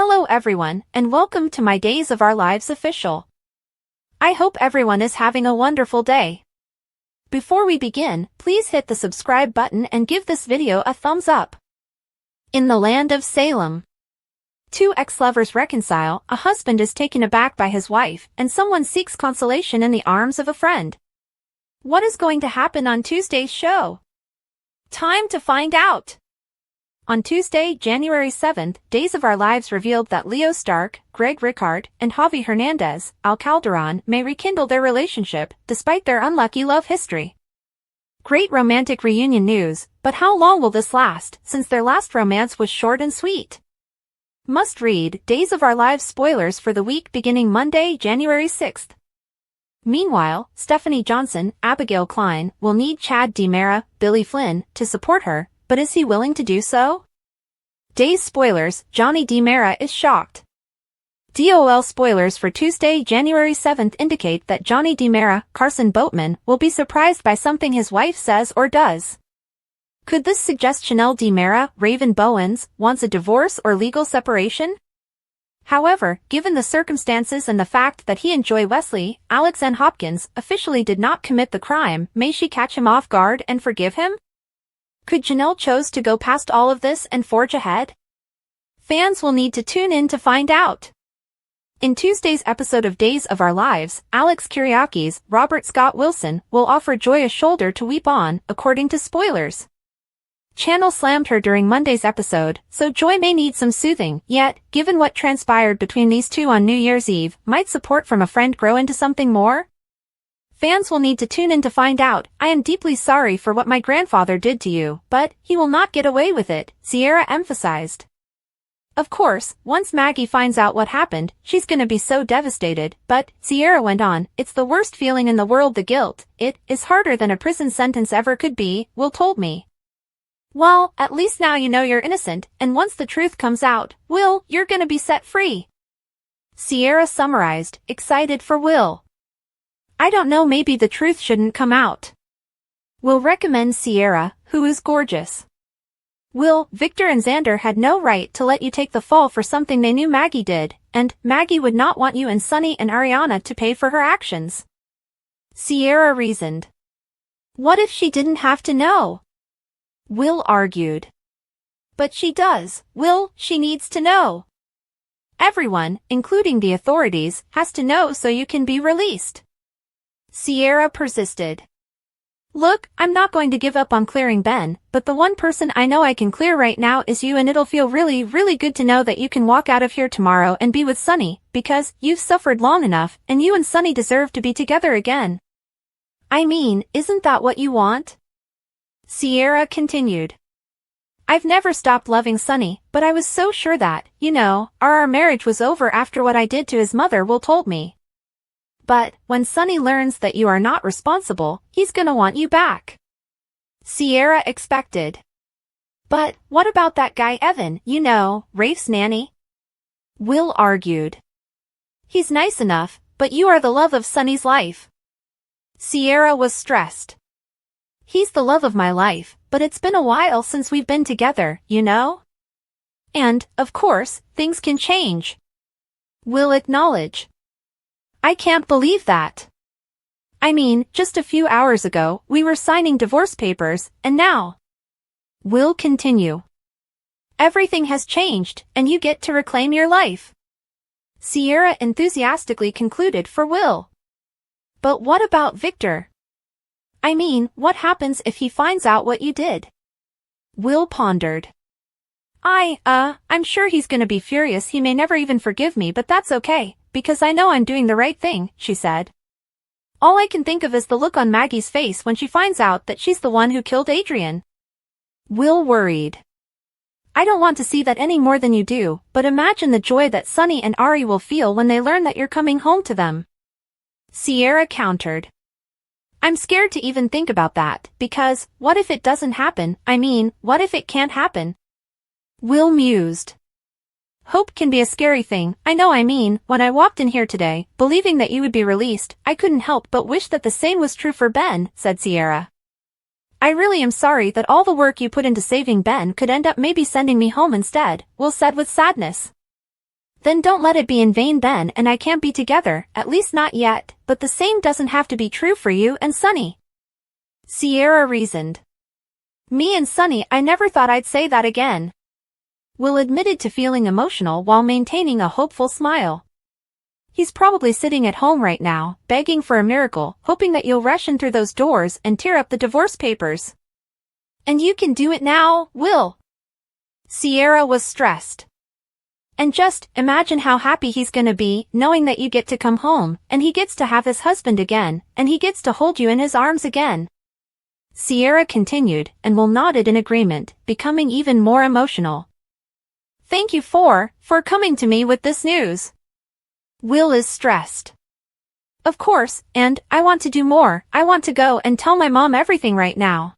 Hello everyone, and welcome to my Days of Our Lives official. I hope everyone is having a wonderful day. Before we begin, please hit the subscribe button and give this video a thumbs up. In the land of Salem, two ex-lovers reconcile, a husband is taken aback by his wife, and someone seeks consolation in the arms of a friend. What is going to happen on Tuesday's show? Time to find out! On Tuesday, January 7th, Days of Our Lives revealed that Leo Stark, Greg Ricard, and Javi Hernandez, Al Calderon, may rekindle their relationship, despite their unlucky love history. Great romantic reunion news, but how long will this last, since their last romance was short and sweet? Must read, Days of Our Lives spoilers for the week beginning Monday, January 6th. Meanwhile, Stephanie Johnson, Abigail Klein, will need Chad DiMera, Billy Flynn, to support her, but is he willing to do so? Days spoilers, Johnny DiMera is shocked. DOL spoilers for Tuesday, January 7th indicate that Johnny DiMera, Carson Boatman, will be surprised by something his wife says or does. Could this suggest Chanel DiMera, Raven Bowens, wants a divorce or legal separation? However, given the circumstances and the fact that he and Joy Wesley, Alex N. Hopkins, officially did not commit the crime, may she catch him off guard and forgive him? Could Janelle choose to go past all of this and forge ahead? Fans will need to tune in to find out. In Tuesday's episode of Days of Our Lives, Alex Kyriakis, Robert Scott Wilson, will offer Joy a shoulder to weep on, according to spoilers. Channel slammed her during Monday's episode, so Joy may need some soothing, yet, given what transpired between these two on New Year's Eve, might support from a friend grow into something more? Fans will need to tune in to find out. I am deeply sorry for what my grandfather did to you, but he will not get away with it, Sierra emphasized. Of course, once Maggie finds out what happened, she's gonna be so devastated, but, Sierra went on, it's the worst feeling in the world, the guilt. It is harder than a prison sentence ever could be, Will told me. Well, at least now you know you're innocent, and once the truth comes out, Will, you're gonna be set free. Sierra summarized, excited for Will. I don't know, maybe the truth shouldn't come out. Will recommends Sierra, who is gorgeous. Will, Victor and Xander had no right to let you take the fall for something they knew Maggie did, and Maggie would not want you and Sunny and Ariana to pay for her actions. Sierra reasoned. What if she didn't have to know? Will argued. But she does, Will, she needs to know. Everyone, including the authorities, has to know so you can be released. Sierra persisted. Look, I'm not going to give up on clearing Ben, but the one person I know I can clear right now is you, and it'll feel really, really good to know that you can walk out of here tomorrow and be with Sunny, because you've suffered long enough, and you and Sunny deserve to be together again. I mean, isn't that what you want? Sierra continued. I've never stopped loving Sunny, but I was so sure that, our marriage was over after what I did to his mother, Will told me. But, when Sunny learns that you are not responsible, he's gonna want you back. Sierra expected. But, what about that guy Evan, Rafe's nanny? Will argued. He's nice enough, but you are the love of Sunny's life. Sierra was stressed. He's the love of my life, but it's been a while since we've been together, And, of course, things can change. Will acknowledge. I can't believe that. I mean, just a few hours ago, we were signing divorce papers, and now. Will continue. Everything has changed, and you get to reclaim your life. Sierra enthusiastically concluded for Will. But what about Victor? I mean, what happens if he finds out what you did? Will pondered. I'm sure he's gonna be furious. He may never even forgive me, but that's okay. Because I know I'm doing the right thing, she said. All I can think of is the look on Maggie's face when she finds out that she's the one who killed Adrian. Will worried. I don't want to see that any more than you do, but imagine the joy that Sunny and Ari will feel when they learn that you're coming home to them. Sierra countered. I'm scared to even think about that, because, what if it doesn't happen? I mean, what if it can't happen? Will mused. Hope can be a scary thing, when I walked in here today, believing that you would be released, I couldn't help but wish that the same was true for Ben, said Sierra. I really am sorry that all the work you put into saving Ben could end up maybe sending me home instead, Will said with sadness. Then don't let it be in vain then, and I can't be together, at least not yet, but the same doesn't have to be true for you and Sunny. Sierra reasoned. Me and Sunny, I never thought I'd say that again. Will admitted to feeling emotional while maintaining a hopeful smile. He's probably sitting at home right now, begging for a miracle, hoping that you'll rush in through those doors and tear up the divorce papers. And you can do it now, Will. Sierra was stressed. And just imagine how happy he's gonna be, knowing that you get to come home, and he gets to have his husband again, and he gets to hold you in his arms again. Sierra continued, and Will nodded in agreement, becoming even more emotional. Thank you for coming to me with this news. Will is stressed. Of course, and I want to do more. I want to go and tell my mom everything right now.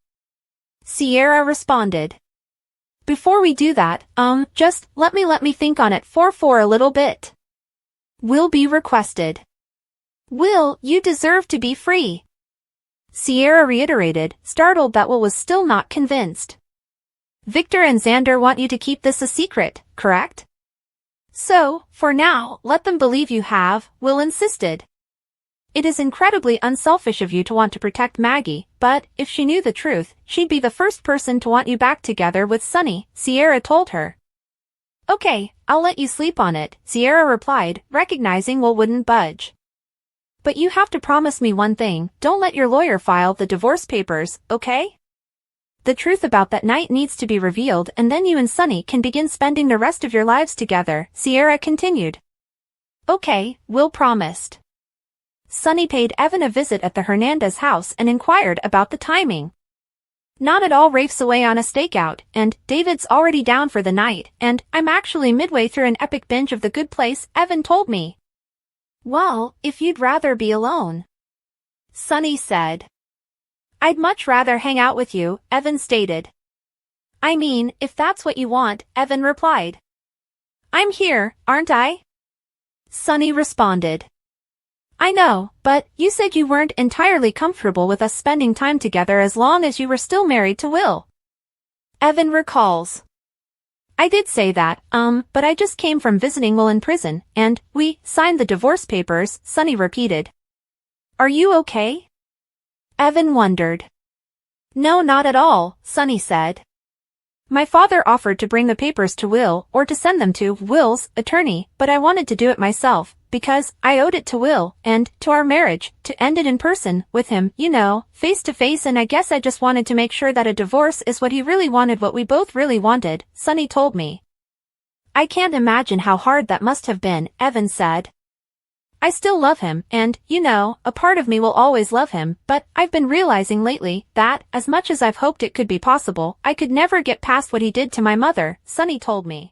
Sierra responded. Before we do that, just let me think on it for a little bit. Will be requested. Will, you deserve to be free. Sierra reiterated, startled that Will was still not convinced. Victor and Xander want you to keep this a secret, correct? So, for now, let them believe you have, Will insisted. It is incredibly unselfish of you to want to protect Maggie, but if she knew the truth, she'd be the first person to want you back together with Sunny, Sierra told her. Okay, I'll let you sleep on it, Sierra replied, recognizing Will wouldn't budge. But you have to promise me one thing, don't let your lawyer file the divorce papers, okay? The truth about that night needs to be revealed and then you and Sunny can begin spending the rest of your lives together, Sierra continued. Okay, Will promised. Sunny paid Evan a visit at the Hernandez house and inquired about the timing. Not at all. Rafe's away on a stakeout, and David's already down for the night, and I'm actually midway through an epic binge of The Good Place, Evan told me. Well, if you'd rather be alone, Sunny said. I'd much rather hang out with you, Evan stated. I mean, if that's what you want, Evan replied. I'm here, aren't I? Sunny responded. I know, but you said you weren't entirely comfortable with us spending time together as long as you were still married to Will. Evan recalls. I did say that, but I just came from visiting Will in prison, and we signed the divorce papers, Sunny repeated. Are you okay? Evan wondered. No, not at all, Sunny said. My father offered to bring the papers to Will or to send them to Will's attorney, but I wanted to do it myself, because I owed it to Will and to our marriage to end it in person with him, you know, face to face, and I guess I just wanted to make sure that a divorce is what he really wanted, what we both really wanted, Sunny told me. I can't imagine how hard that must have been, Evan said. I still love him, and, you know, a part of me will always love him, but I've been realizing lately that, as much as I've hoped it could be possible, I could never get past what he did to my mother, Sunny told me.